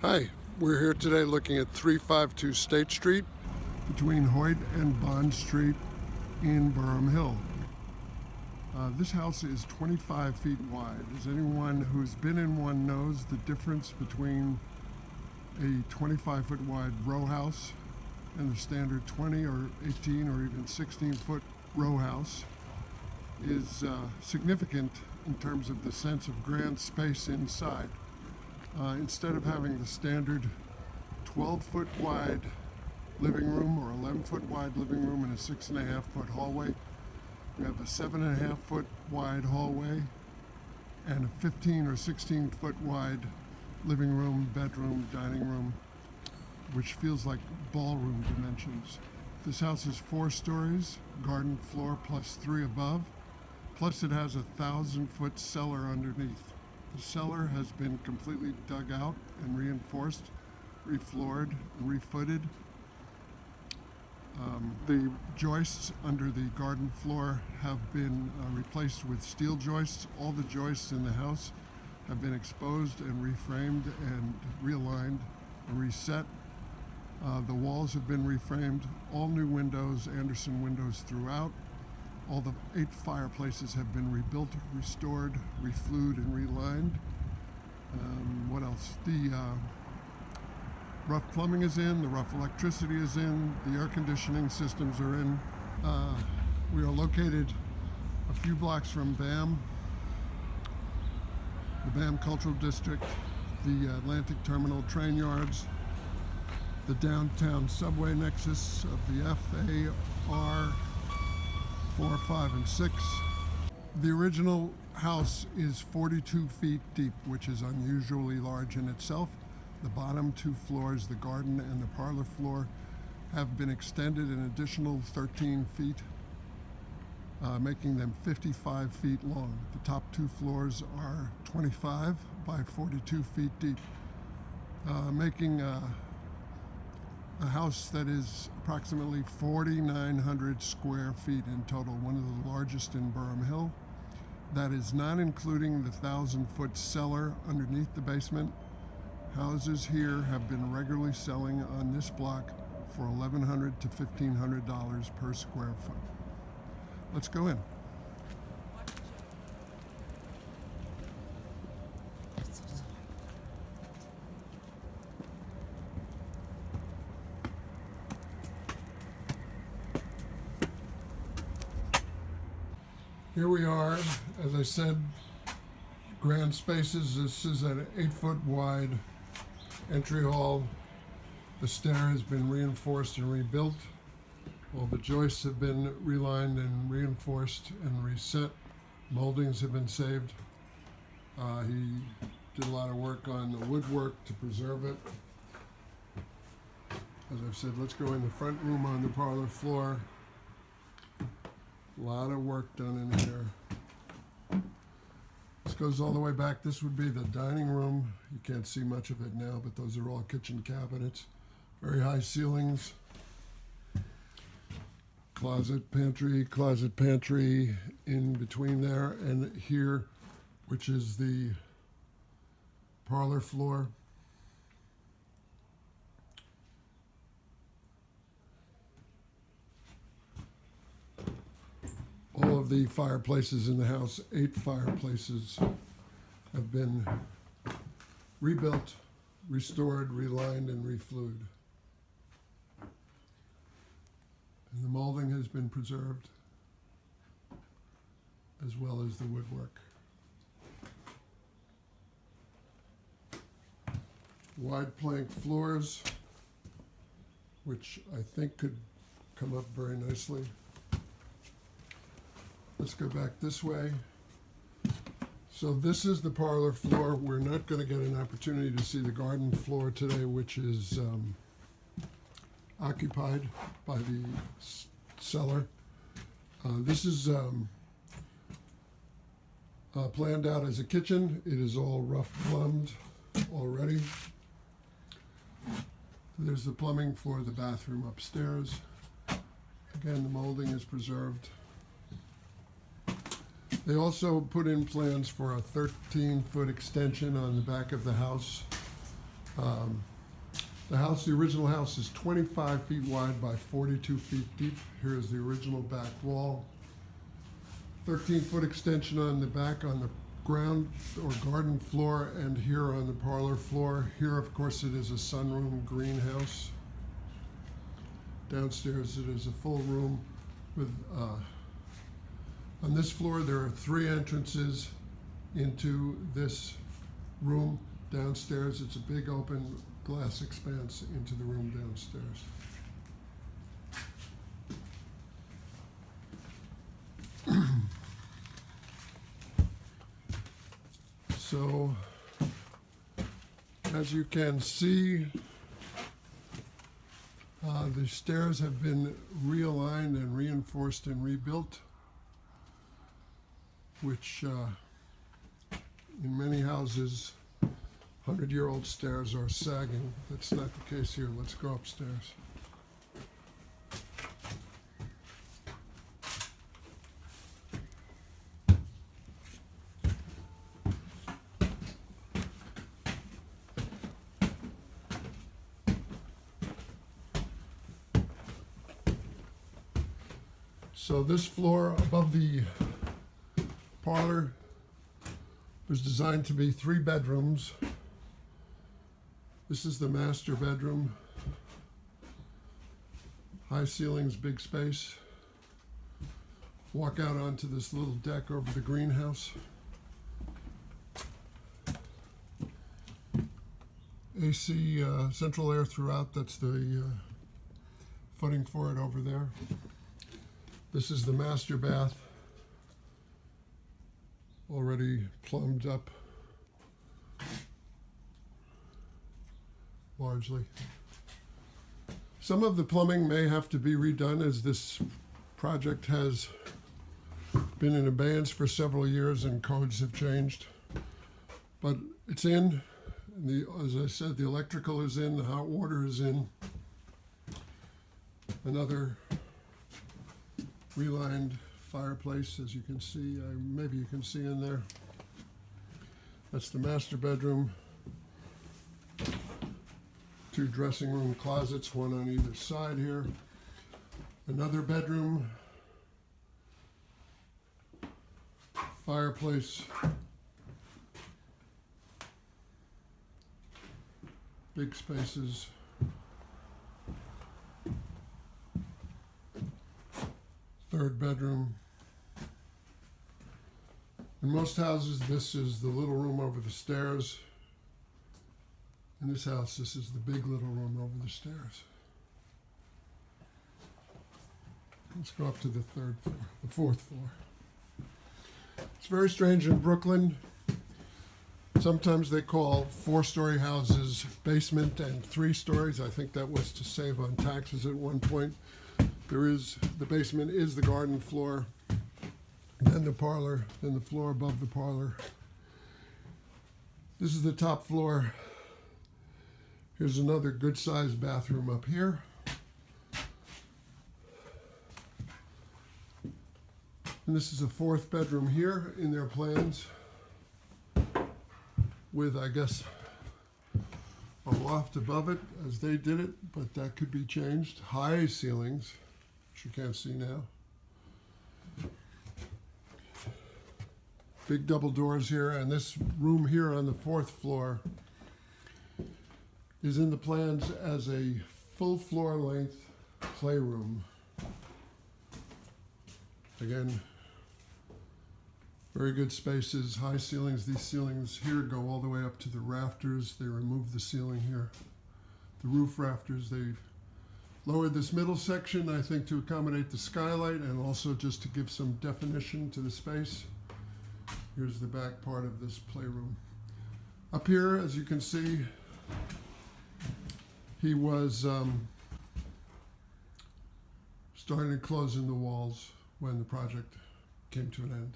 Hi, we're here today looking at 352 State Street between Hoyt and Bond Street in Boerum Hill. This house is 25 feet wide. As anyone who's been in one knows, the difference between a 25-foot wide row house and the standard 20 or 18 or even 16-foot row house is significant in terms of the sense of grand space inside. Instead of having the standard 12-foot wide living room or 11-foot wide living room and a 6.5-foot hallway, we have a 7.5-foot wide hallway and a 15 or 16-foot wide living room, bedroom, dining room, which feels like ballroom dimensions. This house is 4 stories, garden floor plus 3 above, plus it has a 1,000-foot cellar underneath. The cellar has been completely dug out and reinforced, refloored, refooted. The joists under the garden floor have been replaced with steel joists. All the joists in the house have been exposed and reframed and realigned and reset. The walls have been reframed. All new windows, Anderson windows throughout. All the 8 fireplaces have been rebuilt, restored, reflued, and relined. What else? The rough plumbing is in, the rough electricity is in, the air conditioning systems are in. We are located a few blocks from BAM, the BAM Cultural District, the Atlantic Terminal train yards, the downtown subway nexus of the FAR 4, 5, and 6. The original house is 42 feet deep, which is unusually large in itself. The bottom 2 floors, the garden and the parlor floor, have been extended an additional 13 feet, making them 55 feet long. The top 2 floors are 25 by 42 feet deep, making a house that is approximately 4,900 square feet in total, one of the largest in Boerum Hill. That is not including the 1,000-foot cellar underneath the basement. Houses here have been regularly selling on this block for $1,100 to $1,500 per square foot. Let's go in. Here we are, as I said, grand spaces. This is an 8-foot wide entry hall. The stair has been reinforced and rebuilt. All the joists have been relined and reinforced and reset. Moldings have been saved. He did a lot of work on the woodwork to preserve it. As I've said, let's go in the front room on the parlor floor. A lot of work done in here. This goes all the way back. This would be the dining room. You can't see much of it now, but those are all kitchen cabinets. Very high ceilings. Closet, pantry in between there and here, which is the parlor floor. All of the fireplaces in the house, 8 fireplaces, have been rebuilt, restored, relined, and reflued. And the molding has been preserved, as well as the woodwork. Wide plank floors, which I think could come up very nicely. Let's go back this way. So this is the parlor floor. We're not going to get an opportunity to see the garden floor today, which is occupied by the cellar. This is planned out as a kitchen. It is all rough plumbed already. There's the plumbing for the bathroom upstairs. Again, the molding is preserved. They also put in plans for a 13-foot extension on the back of the house The original house is 25 feet wide by 42 feet deep. Here is the original back wall. 13-foot extension on the back on the ground or garden floor, and here on the parlor floor. Here, of course, it is a sunroom greenhouse. Downstairs, it is a full room with, on this floor, there are 3 entrances into this room. Downstairs, it's a big open glass expanse into the room downstairs. So, as you can see, the stairs have been realigned and reinforced and rebuilt, which in many houses, 100-year-old stairs are sagging. That's not the case here. Let's go upstairs. So this floor above the parlor was designed to be 3 bedrooms. This is the master bedroom. High ceilings, big space. Walk out onto this little deck over the greenhouse. AC, central air throughout. That's the footing for it over there. This is the master bath, already plumbed up largely. Some of the plumbing may have to be redone, as this project has been in abeyance for several years and codes have changed. But it's in. As I said, the electrical is in, the hot water is in. Another relined fireplace, as you can see. Maybe you can see in there. That's the master bedroom. 2 dressing room closets, 1 on either side here. Another bedroom. Fireplace. Big spaces. Third bedroom. In most houses, this is the little room over the stairs. In this house, this is the big little room over the stairs. Let's go up to the 3rd floor, the 4th floor. It's very strange in Brooklyn. Sometimes they call 4-story houses basement and 3 stories. I think that was to save on taxes at one point. The basement is the garden floor, then the parlor, then the floor above the parlor. This is the top floor. Here's another good-sized bathroom up here. And this is a 4th bedroom here in their plans with, I guess, a loft above it as they did it, but that could be changed. High ceilings, which you can't see now. Big double doors here, and this room here on the 4th floor is in the plans as a full floor length playroom. Again, very good spaces, high ceilings. These ceilings here go all the way up to the rafters. They removed the ceiling here. The roof rafters, they've lowered this middle section, I think, to accommodate the skylight and also just to give some definition to the space. Here's the back part of this playroom. Up here, as you can see, he was starting to close in the walls when the project came to an end.